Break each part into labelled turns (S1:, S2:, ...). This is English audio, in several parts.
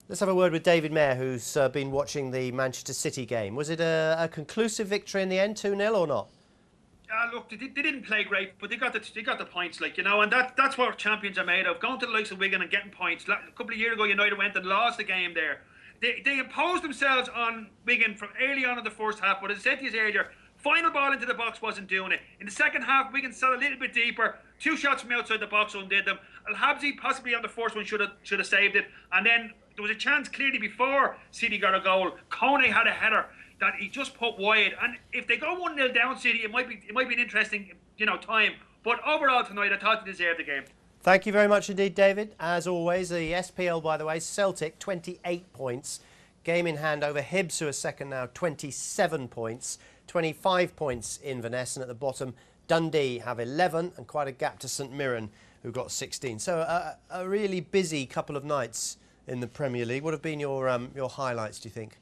S1: Let's have a word with David Mayer, who's been watching the Manchester City game. Was it a conclusive victory in the end, 2-0 or not?
S2: Look, they didn't play great, but they got the points, like, and that's what champions are made of. Going to the likes of Wigan and getting points. A couple of years ago, United went and lost the game there. They imposed themselves on Wigan from early on in the first half, but as I said to you earlier, final ball into the box wasn't doing it. In the second half, Wigan sat a little bit deeper. 2 shots from outside the box undid them. Al-Habsi possibly on the first one should have saved it, and then there was a chance clearly before City got a goal. Kone had a header that he just put wide, and if they go 1-0 down City, it might be an interesting time. But overall tonight, I thought they deserved the game.
S1: Thank you very much indeed, David. As always, the SPL, by the way, Celtic 28 points, game in hand over Hibs, who are second now, 27 points, 25 points Inverness, and at the bottom Dundee have 11 and quite a gap to St Mirren, who got 16. So a really busy couple of nights in the Premier League. What have been your highlights, do you think?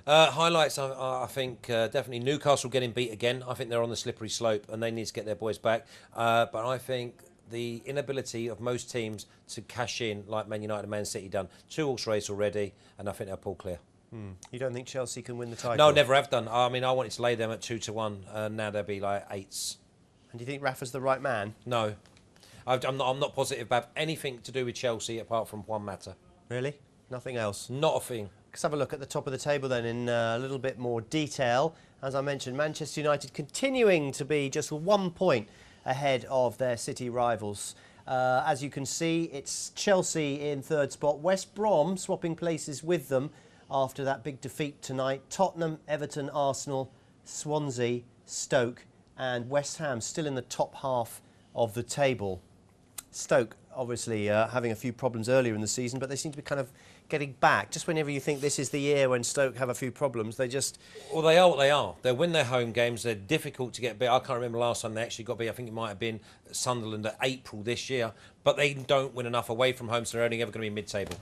S3: Highlights, I think definitely Newcastle getting beat again. I think they're on the slippery slope and they need to get their boys back. But I think the inability of most teams to cash in like Man United and Man City done. 2 horse race already, and I think they'll pull clear.
S1: You don't think Chelsea can win the title?
S3: No, never have done. I mean, I wanted to lay them at 2-1, and now they'll be like 8s.
S1: And do you think Rafa's the right man?
S3: No. I'm not positive about anything to do with Chelsea apart from one matter.
S1: Really? Nothing else?
S3: Not a thing.
S1: Let's have a look at the top of the table then in a little bit more detail. As I mentioned, Manchester United continuing to be just 1 point ahead of their City rivals. As you can see, it's Chelsea in third spot. West Brom swapping places with them after that big defeat tonight. Tottenham, Everton, Arsenal, Swansea, Stoke and West Ham still in the top half of the table. Stoke obviously having a few problems earlier in the season, but they seem to be kind of getting back. Just whenever you think this is the year when Stoke have a few problems, they just...
S3: Well, they are what they are. They win their home games. They're difficult to get beat. I can't remember last time they actually got beat. I think it might have been Sunderland at April this year. But they don't win enough away from home, so they're only ever going to be mid-table.